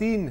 3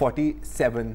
47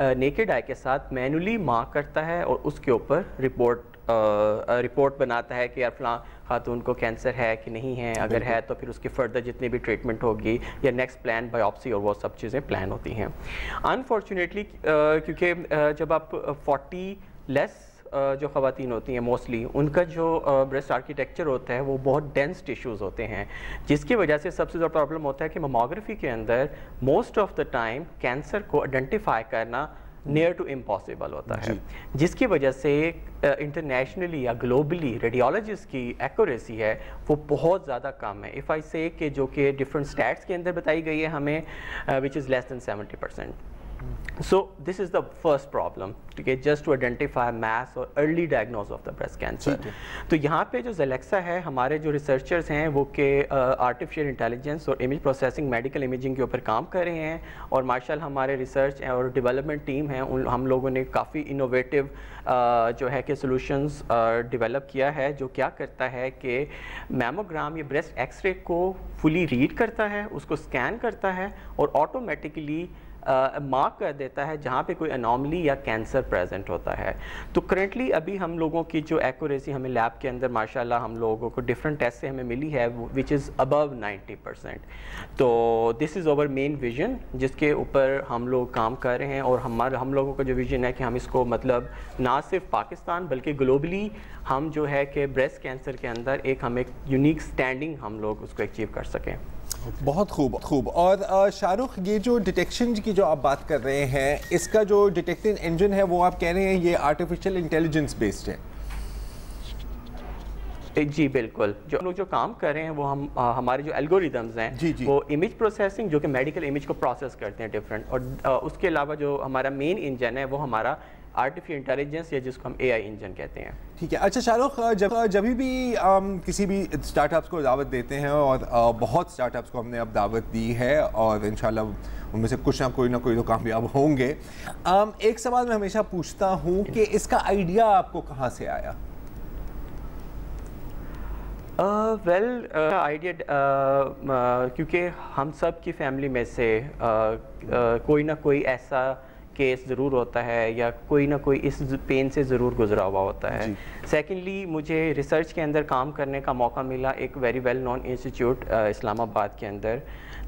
naked eye کے ساتھ manually mark کرتا ہے اور اس کے اوپر رپورٹ بناتا ہے کہ یار فلاں خاتون کو کینسر ہے کہ نہیں ہے, اگر ہے تو پھر اس کی فردر جتنی بھی ٹریٹمنٹ ہوگی یا نیکسٹ پلان بایوپسی اور وہ سب چیزیں پلان ہوتی ہیں. انفارچونیٹلی کیونکہ جب آپ 40 لیس جو خواتین ہوتی ہیں موسٹلی ان کا جو بریسٹ آرکیٹیکچر ہوتا ہے وہ بہت ڈینس ٹیشوز ہوتے ہیں, جس کی وجہ سے سب سے زیادہ پرابلم ہوتا ہے کہ میموگرافی کے اندر most of the time cancer کو آئیڈینٹیفائی کرنا نیئر ٹو امپاسبل ہوتا ہے, جس کی وجہ سے انٹرنیشنلی یا گلوبلی ریڈیولوجسٹ کی ایکوریسی ہے وہ بہت زیادہ کم ہے. اف آئی سے کہ جو کہ ڈفرنٹ اسٹیٹس کے اندر بتائی گئی ہے ہمیں وچ از لیس دین 70%. So this is the first problem, okay, just to identify mass or early diagnosis of the breast cancer. تو یہاں پہ جو زلیکسا ہے ہمارے جو ریسرچرز ہیں وہ کہ آرٹیفیشیل انٹیلیجنس اور امیج پروسیسنگ میڈیکل امیجنگ کے اوپر کام کر رہے ہیں, اور ماشاءاللہ ہمارے ریسرچ اور ڈیولپمنٹ ٹیم ہیں ہم لوگوں نے کافی انوویٹیو جو ہے کہ سولوشنز ڈیولپ کیا ہے, جو کیا کرتا ہے کہ میموگرام یا بریسٹ ایکس رے کو فلی ریڈ کرتا ہے, اس کو اسکین کرتا ہے اور آٹومیٹکلی مارک کر دیتا ہے جہاں پہ کوئی انوملی یا کینسر پریزنٹ ہوتا ہے. تو کرنٹلی ابھی ہم لوگوں کی جو ایکوریسی ہمیں لیب کے اندر ماشاءاللہ ہم لوگوں کو ڈفرنٹ ٹیسٹ سے ہمیں ملی ہے وچ از ابو 90%. تو دس از اوور مین ویژن جس کے اوپر ہم لوگ کام کر رہے ہیں, اور ہم لوگوں کا جو ویژن ہے کہ ہم اس کو مطلب نہ صرف پاکستان بلکہ گلوبلی ہم جو ہے کہ بریسٹ کینسر کے اندر ہم ایک یونیک سٹینڈنگ ہم لوگ اس کو اچیو کر سکیں. بہت خوب. اور شاہ رخ, یہ جو ڈیٹیکشن کی جو آپ بات کر رہے ہیں اس کا جو ڈیٹیکٹنگ انجن ہے وہ آپ کہہ رہے ہیں یہ آرٹیفیشیل انٹیلیجنس بیسڈ ہے؟ جی بالکل. جو ہم لوگ جو کام کر رہے ہیں وہ ہمارے جو الگوریدمز ہیں وہ امیج پروسیسنگ جو کہ میڈیکل امیج کو پروسیس کرتے ہیں ڈفرینٹ, اور اس کے علاوہ جو ہمارا مین انجن ہے وہ ہمارا آرٹیفیشیل انٹیلیجنس یا جس کو ہم اے آئی انجن کہتے ہیں. ٹھیک ہے. اچھا شاہ رخ, جب بھی کسی بھی اسٹارٹ اپس کو دعوت دیتے ہیں, اور بہت اسٹارٹ اپس کو ہم نے اب دعوت دی ہے اور انشاءاللہ ان میں سے کچھ نہ کوئی تو کامیاب ہوں گے, ایک سوال میں ہمیشہ پوچھتا ہوں کہ اس کا آئیڈیا آپ کو کہاں سے آیا؟ آئیڈیا کیونکہ ہم سب کی فیملی میں سے کوئی نہ کوئی ایسا کیس ضرور ہوتا ہے یا کوئی نہ کوئی اس پین سے ضرور گزرا ہوا ہوتا ہے. سیکنڈلی مجھے ریسرچ کے اندر کام کرنے کا موقع ملا ایک ویری ویل نون انسٹیٹیوٹ اسلام آباد کے اندر,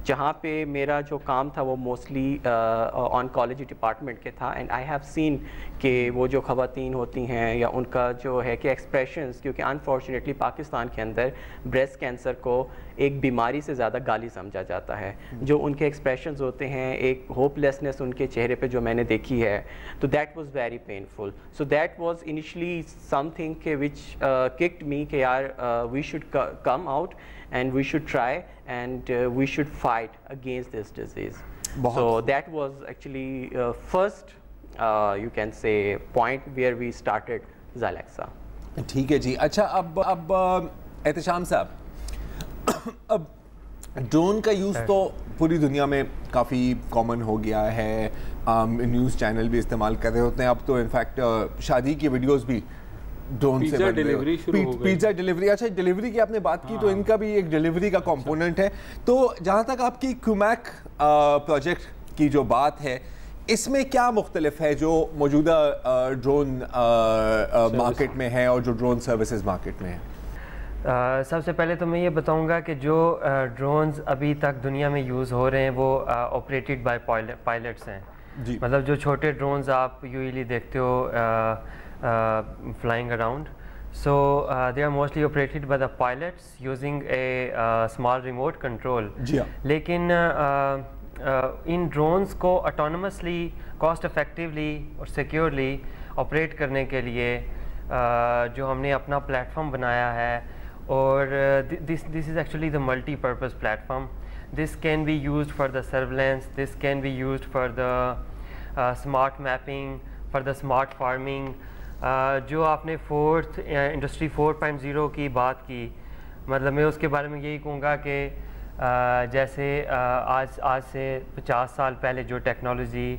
جہاں پہ میرا جو کام تھا وہ موسٹلی آنکالوجی ڈپارٹمنٹ کے تھا. اینڈ آئی ہیو سین کہ وہ جو خواتین ہوتی ہیں یا ان کا جو ہے کہ ایکسپریشنز, کیونکہ انفارچونیٹلی پاکستان کے اندر بریسٹ کینسر کو ایک بیماری سے زیادہ گالی سمجھا جاتا ہے, جو ان کے ایکسپریشنز ہوتے ہیں ایک ہوپ لیسنس ان کے چہرے پہ جو میں نے دیکھی ہے, تو that was very painful. So that was initially something کہ وچ ککڈ می کہ یار we should come out and we should try and we should fight against this disease. So that was actually first you can say point where we started Zalexa. ٹھیک ہے جی. اچھا اب احتشام صاحب, اب drone کا use تو پوری دنیا میں کافی کامن ہو گیا ہے, نیوز چینل بھی استعمال کر رہے ہوتے ہیں, اب تو انفیکٹ شادی کی ویڈیوز بھی ڈرون سے پیزا ڈیلیوری. اچھا ڈیلیوری کی آپ نے بات کی تو ان کا بھی ایک ڈیلیوری کا کمپوننٹ ہے. تو جہاں تک آپ کی کیومیک پروجیکٹ کی جو بات ہے اس میں کیا مختلف ہے جو موجودہ ڈرون مارکیٹ میں ہے اور جو ڈرون سروسز مارکیٹ میں ہے؟ سب سے پہلے تو میں یہ بتاؤں گا کہ جو ڈرونز ابھی تک دنیا میں یوز ہو رہے ہیں وہ آپریٹڈ بائی پائلٹس ہیں. مطلب جو چھوٹے ڈرونز آپ یوزلی دیکھتے ہو flying around, so they are mostly operated by the pilots using a small remote control. لیکن ان ڈرونز کو autonomously, cost effectively اور securely operate کرنے کے لیے جو ہم نے اپنا پلیٹفارم بنایا ہے, اور this is actually the multi-purpose platform. This can be used for the surveillance, this can be used for the smart mapping, for the smart farming. جو آپ نے انڈسٹری 4.0 کی بات کی, مطلب میں اس کے بارے میں یہی کہوں گا کہ جیسے آج سے 50 سال پہلے جو ٹیکنالوجی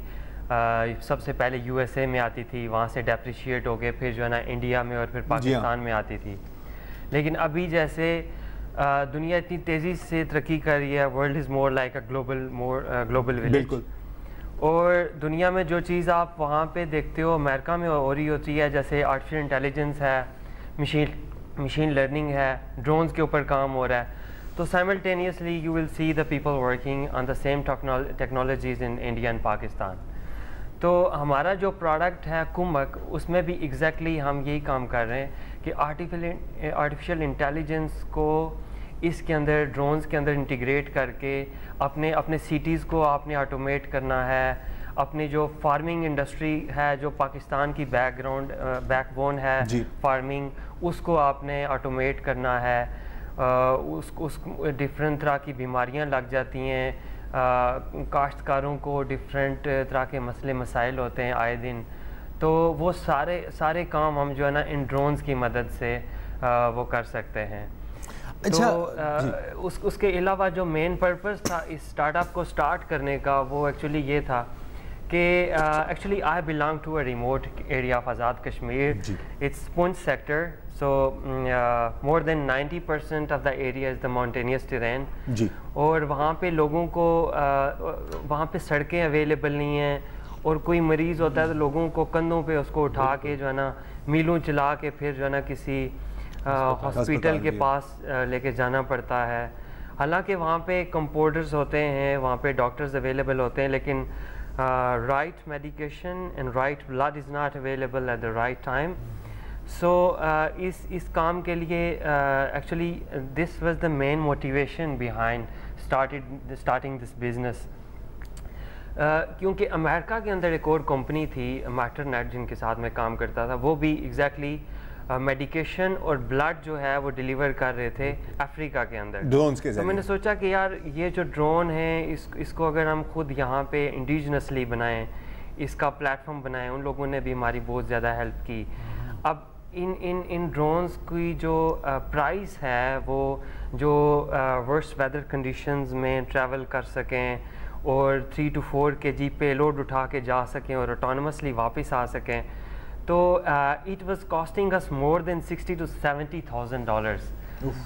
سب سے پہلے یو ایس اے میں آتی تھی, وہاں سے ڈیپریشیٹ ہو کے پھر جو ہے نا انڈیا میں اور پھر پاکستان میں آتی تھی, لیکن ابھی جیسے دنیا اتنی تیزی سے ترقی کر رہی ہے, world is more like a global village, اور دنیا میں جو چیز آپ وہاں پہ دیکھتے ہو امریکہ میں ہو رہی ہوتی ہے، جیسے آرٹیفیشل انٹیلیجنس ہے، مشین لرننگ ہے، ڈرونز کے اوپر کام ہو رہا ہے، تو simultaneously you will see the people working on the same technologies in India and Pakistan. تو ہمارا جو پروڈکٹ ہے کمک، اس میں بھی ایگزیکٹلی ہم یہی کام کر رہے ہیں کہ آرٹیفیشل انٹیلیجنس کو اس کے اندر ڈرونز کے اندر انٹیگریٹ کر کے اپنے سٹیز کو آپ نے آٹومیٹ کرنا ہے. اپنی جو فارمنگ انڈسٹری ہے جو پاکستان کی بیک بون ہے فارمنگ، اس کو آپ نے آٹومیٹ کرنا ہے. اس ڈفرینٹ طرح کی بیماریاں لگ جاتی ہیں، کاشتکاروں کو ڈفرینٹ طرح کے مسئلے مسائل ہوتے ہیں آئے دن، تو وہ سارے کام ہم جو ہے نا ان ڈرونز کی مدد سے وہ کر سکتے ہیں. تو اس کے علاوہ جو مین پرپز تھا اس اسٹارٹ اپ کو اسٹارٹ کرنے کا، وہ ایکچولی یہ تھا کہ actually I belong to a remote area of Azad Kashmir. It's Poonch sector, so more than 90% of the area is the mountainous terrain. اور وہاں پہ لوگوں کو وہاں پہ سڑکیں اویلیبل نہیں ہیں، اور کوئی مریض ہوتا ہے تو لوگوں کو کندھوں پہ اس کو اٹھا کے جو ہے نا میلوں چلا کے پھر جو ہے نا کسی ہاسپیٹل کے پاس لے کے جانا پڑتا ہے. حالانکہ وہاں پہ کمپاؤنڈرز ہوتے ہیں، وہاں پہ ڈاکٹرز اویلیبل ہوتے ہیں، لیکن right medication and right blood is not available at the right time. So اس کام کے لیے actually this was the main motivation behind starting this business. کیونکہ امریکہ کے اندر ایک اور کمپنی تھی میٹر نیٹ جن کے ساتھ میں کام کرتا تھا، وہ بھی ایگزیکٹلی میڈیکیشن اور بلڈ جو ہے وہ ڈیلیور کر رہے تھے افریقہ کے اندر ڈرونز کے ذریعے. تو میں نے سوچا کہ یار یہ جو ڈرون ہے اس کو اگر ہم خود یہاں پہ انڈیجنسلی بنائیں، اس کا پلیٹ فارم بنائیں. ان لوگوں نے بھی ہماری بہت زیادہ ہیلپ کی. اب ان ڈرونز کی جو پرائس ہے وہ جو ورسٹ ویدر کنڈیشنز میں ٹریول کر سکیں اور 3 to 4 kg پے لوڈ اٹھا کے جا سکیں اور آٹونومسلی واپس آ سکیں، تو it was costing us more than $60,000 to $70,000.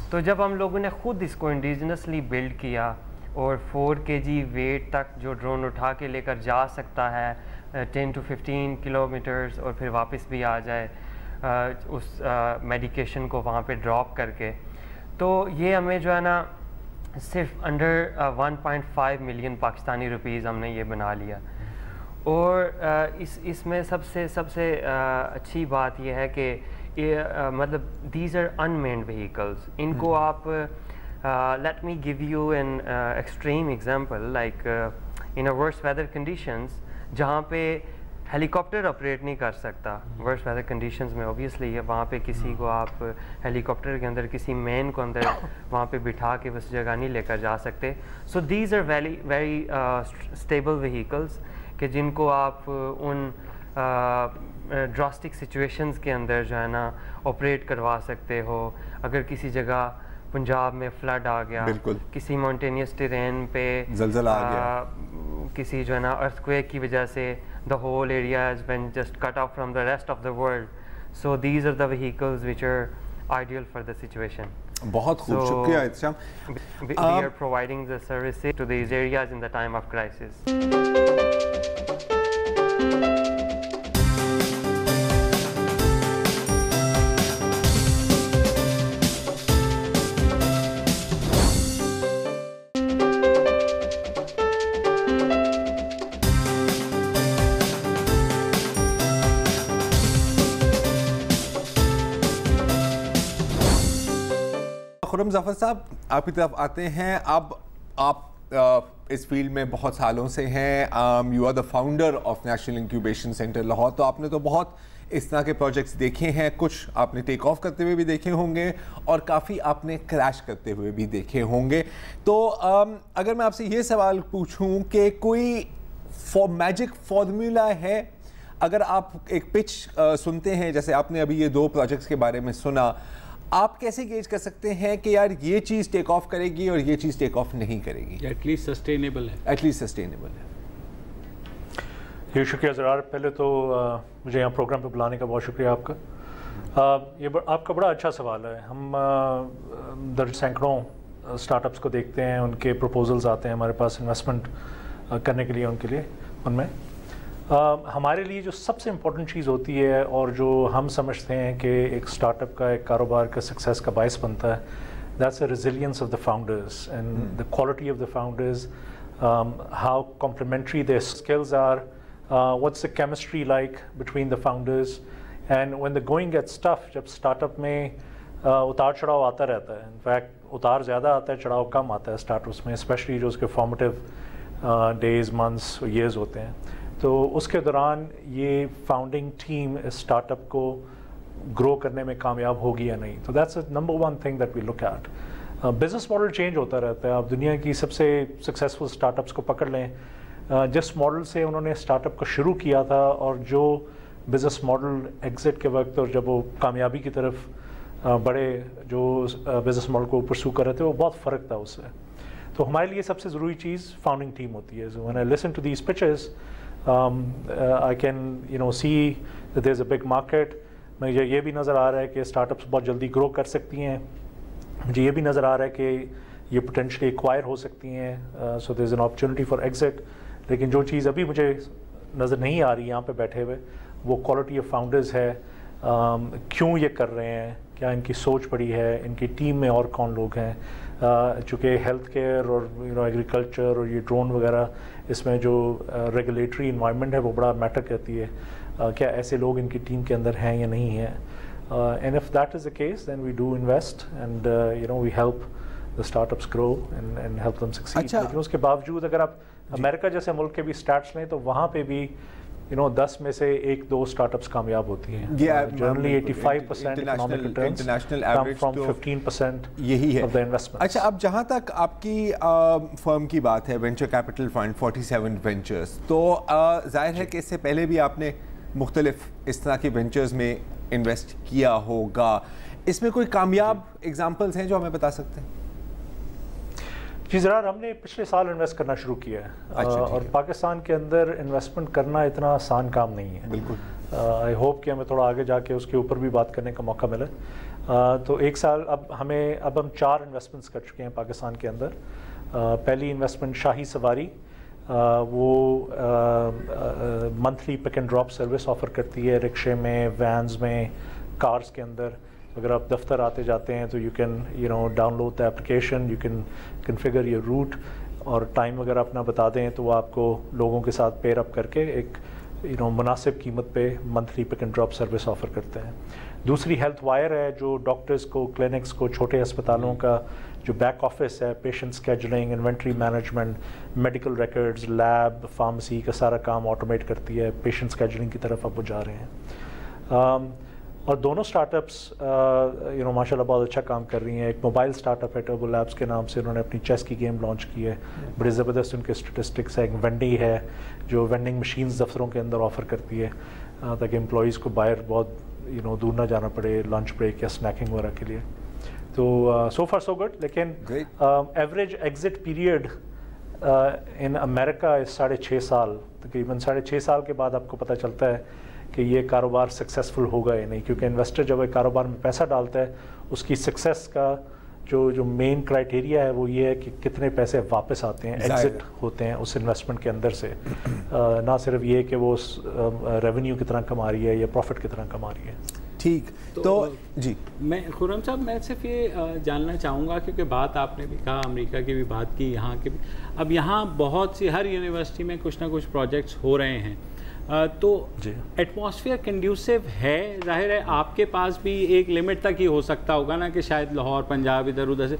تو جب ہم لوگوں نے خود اس کو انڈیجنسلی بلڈ کیا اور 4 kg ویٹ تک جو ڈرون اٹھا کے لے کر جا سکتا ہے 10 to 15 kilometers اور پھر واپس بھی آ جائے اس میڈیکیشن کو وہاں پہ ڈراپ کر کے، تو یہ ہمیں جو ہے نا صرف انڈر 1.5 ملین پاکستانی روپیز ہم نے یہ بنا لیا. اور اس میں سب سے اچھی بات یہ ہے کہ مطلب دیز آر انمینڈ وہیکلز. ان کو آپ let me give you an extreme example, like in worst weather conditions جہاں پہ ہیلی کاپٹر آپریٹ نہیں کر سکتا ورسٹ ویدر کنڈیشنز میں، اوبیسلی وہاں پہ کسی کو آپ ہیلی کاپٹر کے اندر کسی مین کو اندر وہاں پہ بٹھا کے اس جگہ نہیں لے کر جا سکتے. So these are very stable vehicles کہ جن کو آپ ان ڈراسٹک سچویشنز کے اندر جو ہے نا آپریٹ کروا سکتے ہو. اگر کسی جگہ پنجاب میں فلڈ آ گیا، کسی ماؤنٹینیس ٹیرین پہ زلزلہ آ گیا، کسی جو ہے نا ارتھ کویک کی وجہ سے the whole area has been just cut off from the rest of the world. So these are the vehicles which are ideal for the situation. بہت خوب، شکریہ Ehtesham. We are providing the services to these areas in the time of crisis. خرم ظفر صاحب، آپ کی طرف آتے ہیں. اب آپ اس فیلڈ میں بہت سالوں سے ہیں، you are the founder of national incubation centre Lahore. تو آپ نے تو بہت اس طرح کے پروجیکٹس دیکھے ہیں، کچھ آپ نے ٹیک آف کرتے ہوئے بھی دیکھے ہوں گے اور کافی آپ نے کریش کرتے ہوئے بھی دیکھے ہوں گے. تو اگر میں آپ سے یہ سوال پوچھوں کہ کوئی میجک فارمولا ہے، اگر آپ ایک پچ سنتے ہیں جیسے آپ نے ابھی یہ 2 پروجیکٹس کے بارے میں سنا، آپ کیسے گیج کر سکتے ہیں کہ یار یہ چیز ٹیک آف کرے گی اور یہ چیز ٹیک آف نہیں کرے گی؟ ایٹ لیسٹ سسٹینیبل ہے. ایٹ لیسٹ سسٹینیبل ہے. یہ شکریہ زرار. پہلے تو مجھے یہاں پروگرام پہ بلانے کا بہت شکریہ آپ کا. یہ آپ کا بڑا اچھا سوال ہے. ہم درج سینکڑوں اسٹارٹ اپس کو دیکھتے ہیں، ان کے پروپوزلز آتے ہیں ہمارے پاس انویسٹمنٹ کرنے کے لیے ان کے لیے. ان میں ہمارے لیے جو سب سے امپورٹنٹ چیز ہوتی ہے اور جو ہم سمجھتے ہیں کہ ایک اسٹارٹ اپ کا ایک کاروبار کا سکسیس کا باعث بنتا ہے that's the resilience of the founders and the quality of the founders, how complementary their skills are, what's the chemistry like between the founders, and when the going gets tough, جب start up میں اتار چڑھاؤ آتا رہتا ہے, in fact اتار زیادہ آتا ہے چڑھاؤ کم آتا ہے اسٹارٹ اپس میں, اسپیشلی جو اس کے فارمیٹیو ڈیز منتھس ایئرز ہوتے ہیں, تو اس کے دوران یہ فاؤنڈنگ ٹیم اس اسٹارٹ اپ کو گرو کرنے میں کامیاب ہوگی یا نہیں. تو that's number one thing that we look at. Business model change ہوتا رہتا ہے. آپ دنیا کی سب سے سکسیزفل اسٹارٹ اپس کو پکڑ لیں, جس ماڈل سے انہوں نے اسٹارٹ اپ کو شروع کیا تھا اور جو بزنس ماڈل ایگزٹ کے وقت اور جب وہ کامیابی کی طرف بڑے جو بزنس ماڈل کو پرسو کر رہے تھے, وہ بہت فرق تھا اس سے. تو ہمارے لیے سب سے ضروری چیز فاؤنڈنگ ٹیم ہوتی ہے. So when I listen to these pitches, I can see that there's a big market. مجھے یہ بھی نظر آ رہا ہے کہ اسٹارٹ اپس بہت جلدی گرو کر سکتی ہیں. مجھے یہ بھی نظر آ رہا ہے کہ یہ پوٹینشلی ایکوائر ہو سکتی ہیں. So there is an opportunity for exit. لیکن جو چیز ابھی مجھے نظر نہیں آ رہی یہاں پہ بیٹھے ہوئے, وہ کوالٹی آف فاؤنڈرز ہے. کیوں یہ کر رہے ہیں, کیا ان کی سوچ بڑی ہے, ان کی ٹیم میں اور کون لوگ ہیں. چونکہ ہیلتھ کیئر اور ایگریکلچر اور یہ ڈرون وغیرہ, اس میں جو ریگولیٹری انوائرمنٹ ہے وہ بڑا میٹر کرتی ہے. کیا ایسے لوگ ان کی ٹیم کے اندر ہیں یا نہیں ہیں. And if that is the case then we do invest and we help the startups grow and help them succeed. لیکن اس کے باوجود اگر آپ امریکہ جیسے ملک کے بھی اسٹارٹس لیں تو وہاں پہ بھی 10 میں سے 1-2 اسٹارٹ اپس کامیاب ہوتی ہیں. Generally 85% economic returns come from 15% یہی ہے آف دا انویسٹمنٹ. اچھا, اب جہاں تک آپ کی فرم کی بات ہے, وینچر کیپٹل فنڈ 47 وینچرز, تو ظاہر ہے کہ اس سے پہلے بھی آپ نے مختلف اس طرح کے وینچرز میں انویسٹ کیا ہوگا. اس میں کوئی کامیاب ایگزامپلس ہیں جو ہمیں بتا سکتے ہیں؟ جی ضرور, ہم نے پچھلے سال انویسٹ کرنا شروع کیا ہے. اور پاکستان کے اندر انویسٹمنٹ کرنا اتنا آسان کام نہیں ہے. بالکل. آئی ہوپ کہ ہمیں تھوڑا آگے جا کے اس کے اوپر بھی بات کرنے کا موقع ملے. تو ایک سال اب ہم 4 انویسٹمنٹس کر چکے ہیں پاکستان کے اندر. پہلی انویسٹمنٹ شاہی سواری, وہ monthly pick and drop service offer کرتی ہے رکشے میں, وینز میں, کارز کے اندر. اگر آپ دفتر آتے جاتے ہیں تو you can download the application, you can configure your route, اور ٹائم اگر اپنا بتا دیں تو وہ آپ کو لوگوں کے ساتھ پیر اپ کر کے ایک مناسب قیمت پہ monthly pick and drop service offer کرتے ہیں. دوسری ہیلتھ وائر ہے, جو ڈاکٹرز کو, کلینکس کو, چھوٹے ہسپتالوں کا جو بیک آفس ہے, patient scheduling, inventory management, medical records, lab, pharmacy کا سارا کام آٹومیٹ کرتی ہے. پیشنٹ اسکیجولنگ کی طرف اب وہ جا رہے ہیں. اور دونوں اسٹارٹ اپس ماشاء اللہ بہت اچھا کام کر رہی ہیں. ایک موبائل اسٹارٹ اپ ہے ٹربو لیبس کے نام سے, انہوں نے اپنی چیس کی گیم لانچ کی ہے. بڑے زبردست ان کے اسٹیٹسٹکس ہے. ایک وینڈی ہے جو وینڈنگ مشینز دفتروں کے اندر آفر کرتی ہے تاکہ امپلائیز کو باہر بہت دور نہ جانا پڑے لنچ بریک یا اسنیکنگ وغیرہ کے لیے. تو سو فار سو گڈ. لیکن ایوریج ایگزٹ پیریڈ ان امریکہ 6.5 سال, تقریباً 6.5 سال کے بعد آپ کو پتہ چلتا ہے کہ یہ کاروبار سکسیزفل ہوگا یا نہیں. کیونکہ انویسٹر جب ایک کاروبار میں پیسہ ڈالتا ہے, اس کی سکسیس کا جو مین کرائٹیریا ہے وہ یہ ہے کہ کتنے پیسے واپس آتے ہیں, ایگزٹ ہوتے ہیں اس انویسٹمنٹ کے اندر سے, نہ صرف یہ کہ وہ ریونیو کتنا کما رہی ہے یا پروفٹ کتنا کما رہی ہے. ٹھیک. تو جی میں خرم صاحب, میں صرف یہ جاننا چاہوں گا, کیونکہ بات آپ نے بھی کہا, امریکہ کی بھی بات کی, یہاں کی بھی. اب یہاں بہت سی, ہر یونیورسٹی میں کچھ نہ کچھ پروجیکٹس ہو رہے ہیں, تو ایٹماسفیئر کنڈیوسو ہے. ظاہر ہے آپ کے پاس بھی ایک لمٹ تک ہی ہو سکتا ہوگا نا, کہ شاید لاہور, پنجاب, ادھر ادھر سے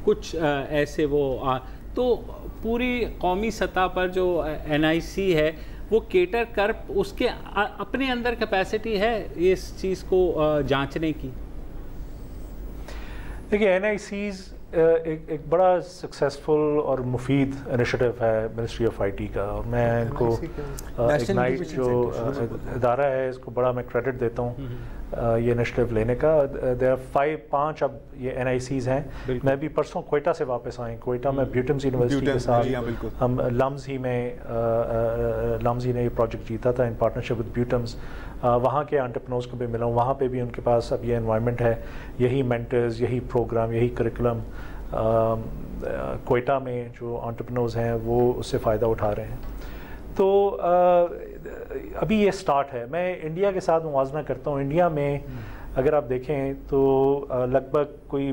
کچھ ایسے وہ, تو پوری قومی سطح پر جو NIC ہے وہ کیٹر کر, اس کے اپنے اندر کیپیسٹی ہے اس چیز کو جانچنے کی؟ دیکھیے NICs ایک بڑا سکسیزفل اور مفید انیشیٹو ہے منسٹری آف IT کا, اور میں ان کو اگنائٹ جو ادارہ ہے اس کو بڑا میں کریڈٹ دیتا ہوں یہ انیشیٹو لینے کا. دیر آر 5 اب یہ NICs ہیں. میں بھی پرسوں کوئٹہ سے واپس آئیں. کوئٹہ میں بیوٹمز یونیورسٹی کے ساتھ ہم لمز ہی نے یہ پروجیکٹ جیتا تھا ان پارٹنرشپ ود بیوٹمز. وہاں کے انٹرپرینورز کو بھی ملا ہوں, وہاں پہ بھی ان کے پاس اب یہ انوائرمنٹ ہے, یہی مینٹرز, یہی پروگرام, یہی کریکولم کوئٹہ میں جو انٹرپرینورز ہیں وہ اس سے فائدہ اٹھا رہے ہیں. تو ابھی یہ سٹارٹ ہے. میں انڈیا کے ساتھ موازنہ کرتا ہوں. انڈیا میں اگر آپ دیکھیں تو لگ بھگ کوئی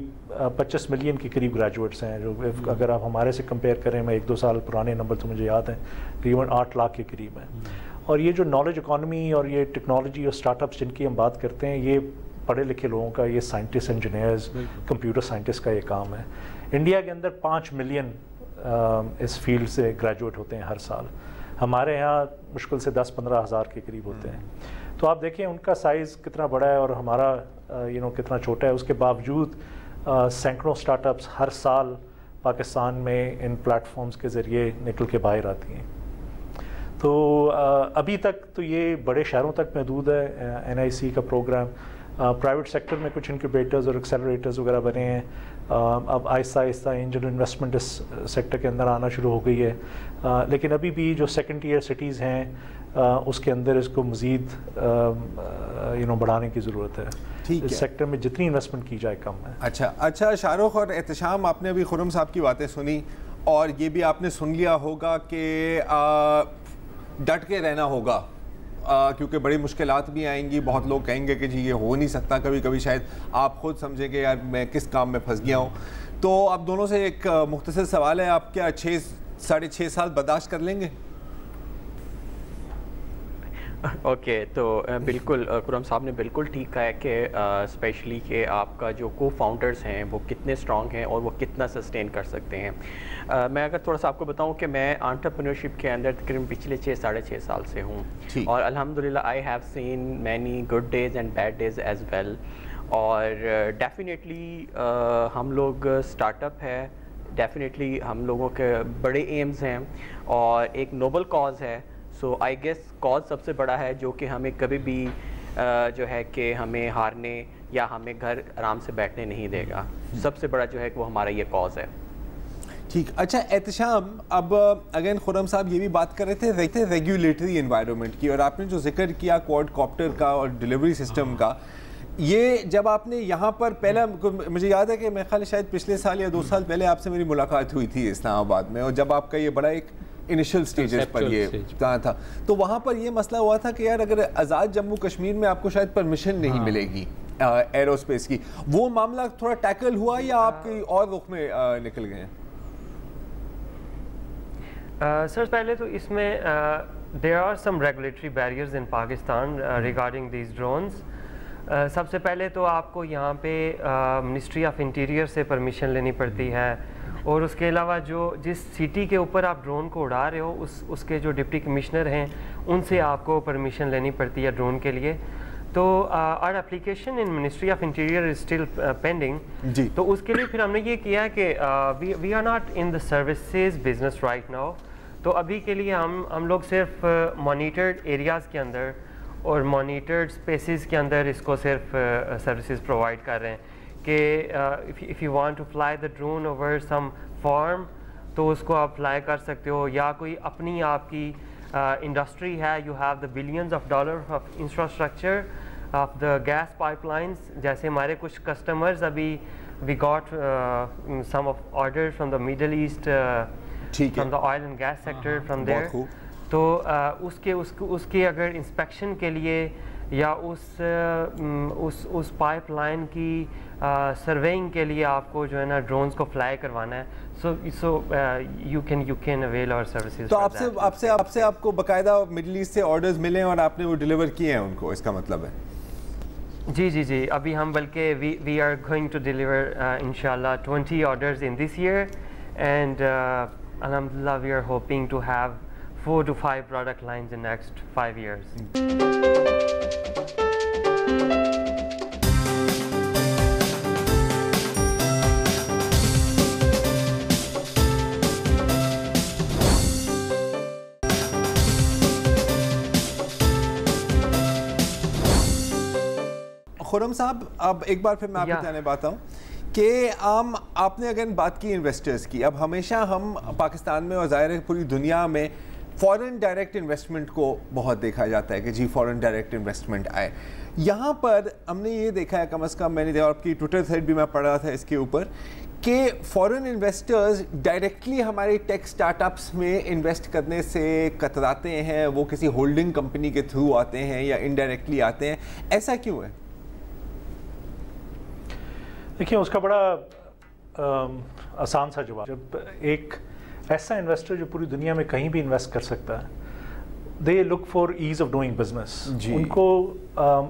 25 ملین کے قریب گریجویٹس ہیں, جو اگر آپ ہمارے سے کمپیئر کریں, میں 1-2 سال پرانے نمبر تو مجھے یاد ہیں, تقریباً 8 لاکھ کے قریب ہیں. اور یہ جو نالج اکانومی اور یہ ٹیکنالوجی اور اسٹارٹ اپس جن کی ہم بات کرتے ہیں, یہ پڑھے لکھے لوگوں کا, یہ سائنٹسٹ, انجینئرز, کمپیوٹر سائنٹسٹ کا یہ کام ہے. انڈیا کے اندر 5 ملین اس فیلڈ سے گریجویٹ ہوتے ہیں ہر سال. ہمارے یہاں مشکل سے 10-15 ہزار کے قریب ہوتے ہیں. تو آپ دیکھیں ان کا سائز کتنا بڑا ہے اور ہمارا کتنا چھوٹا ہے. اس کے باوجود سینکڑوں اسٹارٹ اپس ہر سال پاکستان میں ان پلیٹ فارمز کے ذریعے نکل کے باہر آتی ہیں. تو ابھی تک تو یہ بڑے شہروں تک محدود ہے NIC کا پروگرام. پرائیویٹ سیکٹر میں کچھ انکیوبیٹرز اور ایکسیلریٹرز وغیرہ بنے ہیں. اب آہستہ آہستہ اینجل انویسٹمنٹ اس سیکٹر کے اندر آنا شروع ہو گئی ہے. لیکن ابھی بھی جو سیکنڈ ٹیئر سٹیز ہیں اس کے اندر اس کو مزید بڑھانے کی ضرورت ہے. اس سیکٹر میں جتنی انویسٹمنٹ کی جائے کم ہے. اچھا شاہ رخ اور احتشام, آپ نے ابھی خرم صاحب کی باتیں سنی اور یہ بھی آپ نے سن لیا ہوگا کہ ڈٹ کے رہنا ہوگا کیونکہ بڑی مشکلات بھی آئیں گی. بہت لوگ کہیں گے کہ جی یہ ہو نہیں سکتا, کبھی شاید آپ خود سمجھیں گے یار میں کس کام میں پھنس گیا ہوں. تو آپ دونوں سے ایک مختصر سوال ہے, آپ کیا 6-6.5 سال برداشت کر لیں گے؟ اوکے, تو بالکل خرم صاحب نے بالکل ٹھیک کہا ہے کہ اسپیشلی کہ آپ کا جو کو فاؤنڈرز ہیں وہ کتنے اسٹرانگ ہیں اور وہ کتنا سسٹین کر سکتے ہیں. میں اگر تھوڑا سا آپ کو بتاؤں کہ میں انٹرپرینورشپ کے اندر تقریباً پچھلے 6-6.5 سال سے ہوں, اور الحمدللہ I have seen many good days and bad days as well. اور ڈیفینیٹلی ہم لوگ اسٹارٹ اپ ہے, ڈیفینیٹلی ہم لوگوں کے بڑے ایمز ہیں اور ایک نوبل کاز ہے. سو آئی گیس کاز سب سے بڑا ہے جو کہ ہمیں کبھی بھی جو ہے کہ ہمیں ہارنے یا ہمیں گھر آرام سے بیٹھنے نہیں دے گا. سب سے بڑا جو ہے وہ ہمارا یہ کاز ہے. ٹھیک. اچھا احتشام, اب اگین خرم صاحب یہ بھی بات کر رہے تھے ریگولیٹری انوائرمنٹ کی, اور آپ نے جو ذکر کیا کوڈ کاپٹر کا اور ڈیلیوری سسٹم کا, یہ جب آپ نے یہاں پر پہلا, مجھے یاد ہے کہ میں خیال شاید پچھلے سال یا 2 سال پہلے آپ سے میری ملاقات ہوئی تھی اسلام آباد میں, اور جب آپ کا یہ بڑا ایک انیشل سٹیجز پر یہ تھا, تو وہاں پر یہ مسئلہ ہوا تھا کہ یار اگر آزاد جموں کشمیر میں آپ کو شاید پرمیشن نہیں ملے گی ایرو اسپیس کی, وہ معاملہ تھوڑا ٹیکل ہوا یا آپ کی اور رخ میں نکل گئے ہیں؟ سر پہلے تو اس میں there are some regulatory barriers in Pakistan regarding these drones. سب سے پہلے تو آپ کو یہاں پہ منسٹری آف انٹیریئر سے پرمیشن لینی پڑتی ہے, اور اس کے علاوہ جس سٹی کے اوپر آپ ڈرون کو اڑا رہے ہو اس کے جو ڈپٹی کمشنر ہیں ان سے آپ کو پرمیشن لینی پڑتی ہے ڈرون کے لیے. تو our application in Ministry of Interior is still pending. تو اس کے لیے پھر ہم نے یہ کیا کہ we are not in the services business right now. تو ابھی کے لیے ہم لوگ صرف مانیٹرڈ ایریاز کے اندر اور مانیٹرڈ اسپیسیز کے اندر اس کو صرف سروسز پرووائڈ کر رہے ہیں کہ if you want to fly the drone over some farm تو اس کو آپ فلائی کر سکتے ہو, یا کوئی اپنی آپ کی انڈسٹری ہے, you have the billions of dollars of infrastructure of the gas pipelines. جیسے ہمارے کچھ کسٹمرز ابھی we got some of orders from the Middle East, from the oil and gas sector from there. تو اس کے اگر inspection کے لیے یا اس پائپ لائن کی سرویئنگ کے لیے آپ کو جو ہے نا ڈرونز کو فلائی کروانا ہے, سو یو کین اویل اور سروسز. تو آپ سے آپ کو باقاعدہ مڈل ایسٹ سے آرڈرز ملے اور آپ نے وہ ڈیلیور کیے ہیں ان کو, اس کا مطلب ہے؟ جی ابھی ہم بلکہ we are going to deliver انشاءاللہ 20 orders in this year, and alhamdulillah we are hoping to have 4 to 5 product lines in next 5 years. خرم صاحب, اب ایک بار پھر میں آپ کو کہنے بات ہوں کہ آپ نے اگر بات کی انویسٹرز کی, اب ہمیشہ ہم پاکستان میں اور ظاہر ہے پوری دنیا میں فورن ڈائریکٹ انویسٹمنٹ کو بہت دیکھا جاتا ہے کہ جی فورن ڈائریکٹ انویسٹمنٹ آئے. یہاں پر ہم نے یہ دیکھا ہے, کم از کم میں نے دیکھا, آپ کی ٹویٹر تھریڈ بھی میں پڑھ رہا تھا اس کے اوپر, کہ فورن انویسٹرز ڈائریکٹلی ہمارے ٹیک سٹارٹ اپس میں انویسٹ کرنے سے کتراتے ہیں, وہ کسی ہولڈنگ کمپنی کے تھرو آتے ہیں یا انڈائریکٹلی آتے ہیں, ایسا کیوں ہے؟ دیکھیں اس کا بڑا آسان سا جواب, جب ایک ایسا انویسٹر جو پوری دنیا میں کہیں بھی انویسٹ کر سکتا ہے, they look for ease of doing business. ان کو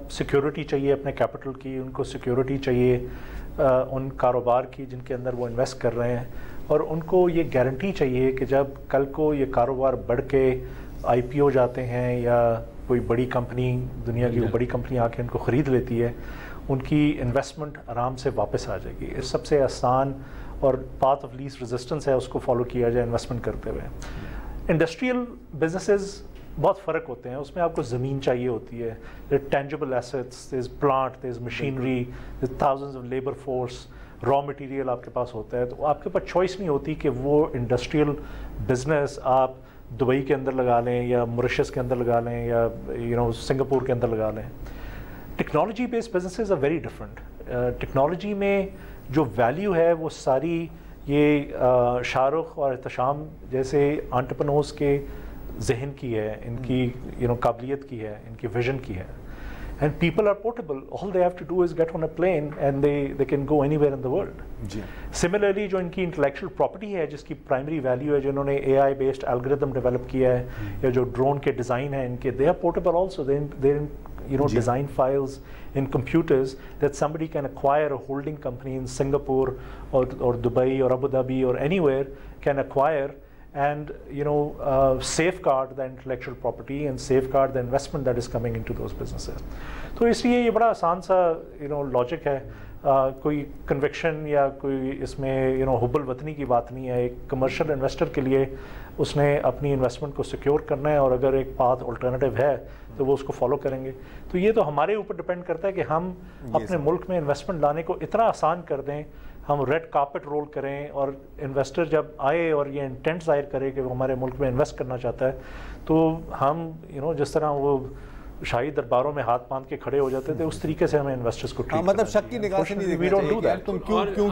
سیکیورٹی چاہیے اپنے کیپٹل کی, ان کو سیکیورٹی چاہیے ان کاروبار کی جن کے اندر وہ انویسٹ کر رہے ہیں, اور ان کو یہ گارنٹی چاہیے کہ جب کل کو یہ کاروبار بڑھ کے آئی پی او جاتے ہیں یا کوئی بڑی کمپنی, دنیا کی بڑی کمپنی آ کے ان کو خرید لیتی ہے, ان کی انویسٹمنٹ آرام سے واپس آ جائے گی. اس سب سے آسان اور پاتھ آف لیسٹ ریزسٹنس ہے, اس کو فالو کیا جائے انویسٹمنٹ کرتے ہوئے. انڈسٹریل بزنسز بہت فرق ہوتے ہیں, اس میں آپ کو زمین چاہیے ہوتی ہے, tangible assets, there is plant, there is machinery, there thousands of labour force, raw material آپ کے پاس ہوتا ہے. تو آپ کے پاس چوائس نہیں ہوتی کہ وہ انڈسٹریل بزنس آپ دبئی کے اندر لگا لیں یا موریشس کے اندر لگا لیں یا سنگاپور کے اندر لگا لیں. Technology based businesses are very different. Technology میں جو ویلیو ہے وہ ساری یہ شاہ رخ اور احتشام جیسے انٹرپرنورز کے ذہن کی ہے, ان کی قابلیت کی ہے, ان کی ویژن کی ہے. And people are portable, all they have to do is get on a plane and they can go anywhere in the world. Similarly جو ان کی انٹلیکچوئل پراپرٹی ہے جس کی پرائمری ویلیو ہے, جنہوں نے اے آئی بیسڈ الگوریتھم ڈیولپ کیا ہے, یا جو ڈرون کے ڈیزائن ہیں ان کے, دے آر پورٹیبل آلسو. دے design files in computers that somebody can acquire, a holding company in Singapore or Dubai or Abu Dhabi or anywhere can acquire and safeguard the intellectual property and safeguard the investment that is coming into those businesses. تو اس لیے یہ بڑا آسان سا logic ہے, کوئی conviction یا کوئی اس میں حب الوطنی کی بات نہیں ہے. ایک کمرشل انویسٹر کے لیے اس نے اپنی انویسٹمنٹ کو سیکیور کرنا ہے, اور اگر ایک پاتھ الٹرنیٹیو ہے تو وہ اس کو فالو کریں گے. تو یہ تو ہمارے اوپر ڈپینڈ کرتا ہے کہ ہم اپنے ملک میں انویسٹمنٹ لانے کو اتنا آسان کر دیں, ہم ریڈ کارپٹ رول کریں, اور انویسٹر جب آئے اور یہ انٹینٹ ظاہر کرے کہ وہ ہمارے ملک میں انویسٹ کرنا چاہتا ہے, تو ہم جس طرح وہ شاہی درباروں میں ہاتھ باندھ کے کھڑے ہو جاتے تھے, اس طریقے سے ہمیں انویسٹرز کو ٹریٹ مطلب شک کی نگاہ سے نہیں دیکھنا چاہیے کہ تم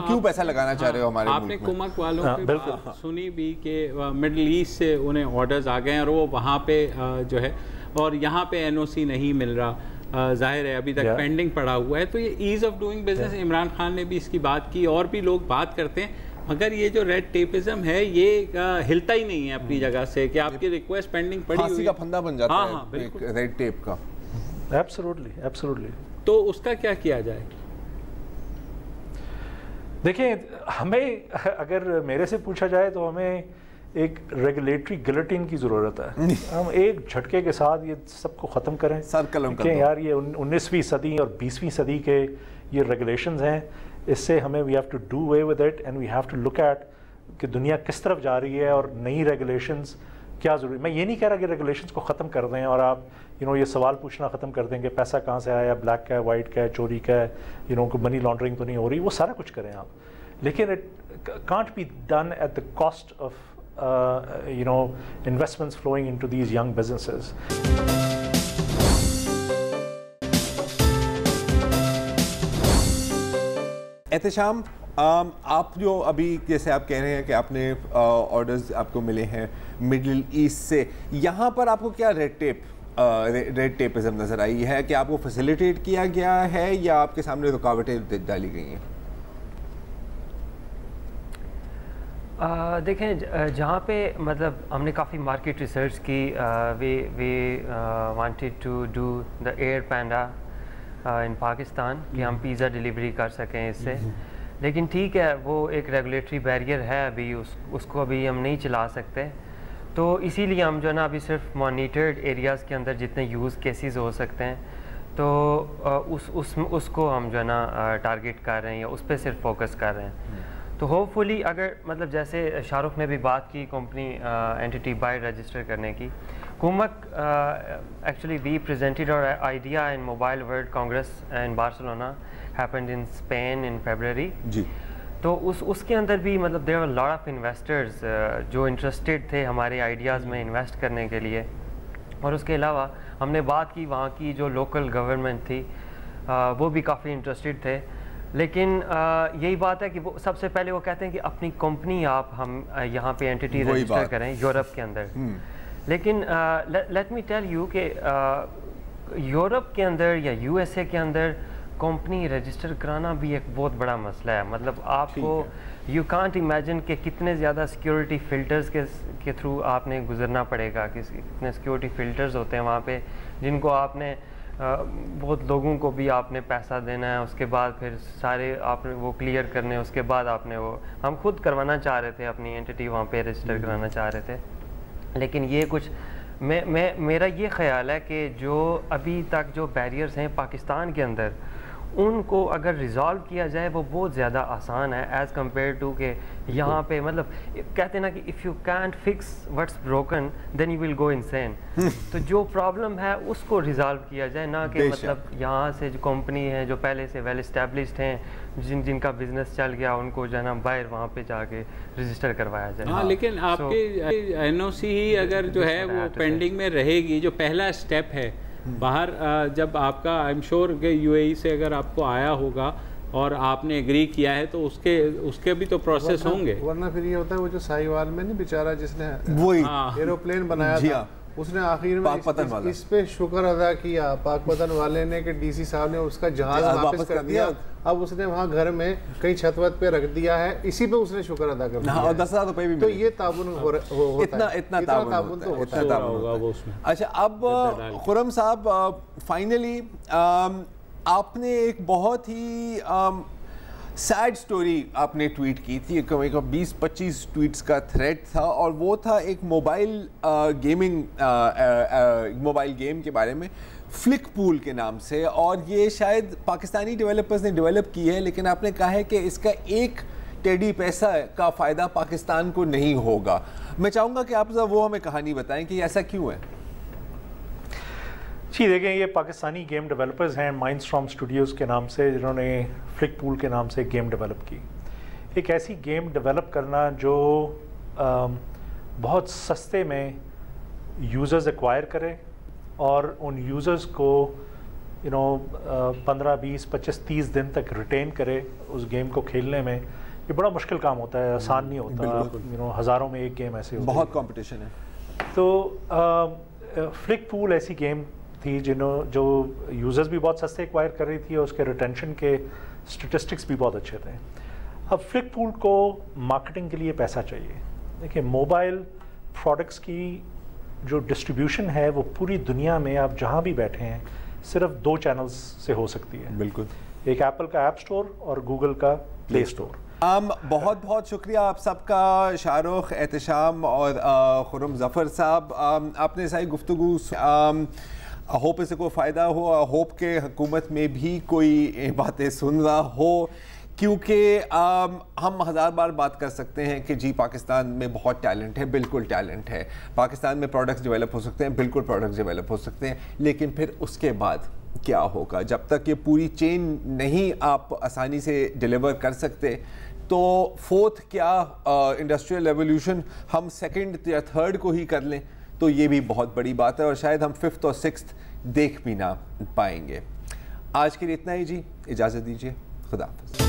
کیوں پیسہ لگانا چاہ رہے ہو ہمارے ملک میں. آپ نے کومک والوں کی بات سنی بھی کہ مڈل ایسٹ سے انہیں آرڈرز آ گئے ہیں, اور وہ وہاں پہ جو ہے, اور یہاں پہ این او سی نہیں مل رہا, ظاہر ہے ابھی تک پینڈنگ پڑا ہوا ہے. تو یہ as of doing business, Imran Khan نے بھی اس کی بات کی, اور بھی لوگ بات کرتے ہیں, مگر یہ جو ریڈ ٹیپزم ہے یہ ہلتا ہی نہیں ہے اپنی جگہ سے, کہ آپ کی ریکویسٹ پینڈنگ پڑی ہوئی کا پھندا بن جاتا ہے ریڈ ٹیپ کا. ایبسولوٹلی. تو اس کا کیا کیا جائے؟ دیکھیں, ہمیں اگر میرے سے پوچھا جائے تو ہمیں ایک ریگولیٹری گلٹن کی ضرورت ہے. ہم ایک جھٹکے کے ساتھ یہ سب کو ختم کریں. کہ یار یہ 19ویں صدی اور 20ویں صدی کے یہ ریگولیشنز ہیں, اس سے ہمیں we have to do away with it, and we have to look at کہ دنیا کس طرف جا رہی ہے اور نئی ریگولیشنز کیا ضروری. میں یہ نہیں کہہ رہا کہ ریگولیشنز کو ختم کر دیں اور آپ یہ سوال پوچھنا ختم کر دیں کہ پیسہ کہاں سے آیا, بلیک کا ہے, وائٹ کا ہے, چوری کا ہے, منی لانڈرنگ تو نہیں ہو رہی. وہ سارا کچھ کریں آپ, لیکن it can't be done at the cost of investments flowing into these young businesses. Ehtesham, آپ جو ابھی جیسے آپ کہہ رہے ہیں کہ آپ نے آرڈرز آپ کو ملے ہیں مڈل ایسٹ سے, یہاں پر آپ کو کیا ریڈ ٹیپزم نظر آئی ہے, کہ آپ کو فیسیلیٹیٹ کیا گیا ہے یا آپ کے سامنے رکاوٹیں ڈالی گئی ہیں؟ دیکھیں, جہاں پہ مطلب ہم نے کافی مارکیٹ ریسرچ کی, we wanted to do the Air Panda in Pakistan, کہ ہم پیزا ڈیلیوری کر سکیں اس سے, لیکن ٹھیک ہے وہ ایک ریگولیٹری بیریئر ہے, ابھی اس کو ابھی ہم نہیں چلا سکتے. تو اسی لیے ہم جو ہے نا ابھی صرف مانیٹرڈ ایریاز کے اندر جتنے یوز کیسز ہو سکتے ہیں تو اس کو ہم جو ہے نا ٹارگیٹ کر رہے ہیں, یا اس پہ صرف فوکس کر رہے ہیں. تو ہوپ فلی اگر مطلب جیسے شاہ رخ نے بھی بات کی کمپنی اینٹی بائی رجسٹر کرنے کی, کومک actually we presented our idea in Mobile World Congress in Barcelona, happened in Spain in February. جی. تو اس کے اندر بھی مطلب there are lot of investors جو انٹرسٹیڈ تھے ہمارے آئیڈیاز میں انویسٹ کرنے کے لیے. اور اس کے علاوہ ہم نے بات کی وہاں کی جو لوکل گورنمنٹ تھی وہ بھی کافی انٹرسٹیڈ تھے. لیکن یہی بات ہے کہ وہ سب سے پہلے وہ کہتے ہیں کہ اپنی کمپنی آپ ہم یہاں پہ اینٹی رجسٹر کریں یورپ کے اندر. لیکن لیٹ می ٹیل یو کہ یورپ کے اندر یا یو ایس اے کے اندر کمپنی رجسٹر کرانا بھی ایک بہت بڑا مسئلہ ہے. مطلب آپ کو یو کانٹ امیجن کہ کتنے زیادہ سیکیورٹی فلٹرز کے تھرو آپ نے گزرنا پڑے گا, کہ کتنے سیکیورٹی فلٹرز ہوتے ہیں وہاں پہ جن کو آپ نے بہت لوگوں کو بھی آپ نے پیسہ دینا ہے, اس کے بعد پھر سارے آپ نے وہ کلیئر کرنے, اس کے بعد آپ نے وہ ہم خود کروانا چاہ رہے تھے اپنی اینٹی وہاں پہ رجسٹر کرانا چاہ رہے تھے. لیکن یہ کچھ میرا یہ خیال ہے کہ جو ابھی تک جو بیریئرز ہیں پاکستان کے اندر ان کو اگر ریزالو کیا جائے وہ بہت زیادہ آسان ہے ایز کمپیئر ٹو کہ یہاں پہ مطلب کہتے ہیں نا کہ if you can't fix what's broken then you will go insane. تو جو پرابلم ہے اس کو ریزالو کیا جائے, نہ کہ مطلب یہاں سے جو کمپنی ہے جو پہلے سے ویل اسٹیبلشڈ ہیں جن کا بزنس چل گیا ان کو جو ہے نا باہر وہاں پہ جا کے رجسٹر کروایا جائے. ہاں لیکن آپ کے این او سی ہی اگر جو ہے وہ پینڈنگ میں رہے گی, جو پہلا اسٹیپ ہے باہر جب آپ کا آئی ایم شیور کہ یو اے ای سے اگر آپ کو آیا ہوگا اور آپ نے ایگری کیا ہے تو اس کے بھی تو پروسیس ہوں گے, ورنہ پھر یہ ہوتا ہے وہ جو ساہیوال میں نہیں بیچارہ جس نے وہی ایروپلین بنایا تھا اس نے آخر میں اس پہ شکر ادا کیا پاک پتن والے نے کہ ڈی سی صاحب نے اس کا جہاز واپس کر دیا, اب اس نے وہاں گھر میں کہیں چھت وت پہ رکھ دیا ہے, اسی پہ اس نے شکر ادا کر دیا اور 10,000 روپے بھی. تو یہ تعاون ہوتا ہے, اتنا تعاون تو ہوتا ہے. اچھا اب خرم صاحب فائنلی آپ نے ایک بہت ہی سیڈ سٹوری آپ نے ٹویٹ کی تھی, ایک 20-25 ٹویٹس کا تھریڈ تھا اور وہ تھا ایک موبائل گیم کے بارے میں فلک پول کے نام سے, اور یہ شاید پاکستانی ڈیولپرز نے ڈیولپ کی ہے لیکن آپ نے کہا ہے کہ اس کا ایک ٹیڈی پیسہ کا فائدہ پاکستان کو نہیں ہوگا. میں چاہوں گا کہ آپ وہ ہمیں کہانی بتائیں کہ ایسا کیوں ہے. جی دیکھیں, یہ پاکستانی گیم ڈیولپرز ہیں مائنڈ اسٹارم اسٹوڈیوز کے نام سے, جنہوں نے فلک پول کے نام سے گیم ڈیولپ کی. ایک ایسی گیم ڈیولپ کرنا جو بہت سستے میں یوزرز ایکوائر کرے اور ان یوزرز کو 15, 20, 25, 30 دن تک ریٹین کرے اس گیم کو کھیلنے میں, یہ بڑا مشکل کام ہوتا ہے, آسان نہیں ہوتا. ہزاروں میں ایک گیم ایسے ہوتی ہے, بہت کمپٹیشن ہے. تو فلک پول ایسی گیم تھی جو یوزرز بھی بہت سستے ایکوائر کر رہی تھی اور اس کے ریٹینشن کے اسٹیٹسٹکس بھی بہت اچھے تھے. اب فلک پول کو مارکیٹنگ کے لیے پیسہ چاہیے. دیکھیں, موبائل پروڈکٹس کی جو ڈسٹریبیوشن ہے وہ پوری دنیا میں آپ جہاں بھی بیٹھے ہیں صرف 2 چینلز سے ہو سکتی ہے. بالکل, ایک ایپل کا ایپ سٹور اور گوگل کا پلے سٹور. بہت بہت شکریہ آپ سب کا, شاہ رخ, احتشام اور خرم ظفر صاحب. آپ نے ساری گفتگو ہوپ اس سے کوئی فائدہ ہو, ہوپ کہ حکومت میں بھی کوئی باتیں سن رہا ہو, کیونکہ ہم 1000 بار بات کر سکتے ہیں کہ جی پاکستان میں بہت ٹیلنٹ ہے, بالکل ٹیلنٹ ہے, پاکستان میں پروڈکٹس ڈیولپ ہو سکتے ہیں, بالکل پروڈکٹس ڈیولپ ہو سکتے ہیں, لیکن پھر اس کے بعد کیا ہوگا؟ جب تک یہ پوری چین نہیں آپ آسانی سے ڈیلیور کر سکتے تو 4th کیا انڈسٹریل ریولوشن ہم 2nd یا 3rd کو ہی کر لیں تو یہ بھی بہت بڑی بات ہے, اور شاید ہم 5th اور 6th دیکھ بھی نہ پائیں گے. آج کے لیے اتنا ہی جی, اجازت دیجیے, خدا حافظ.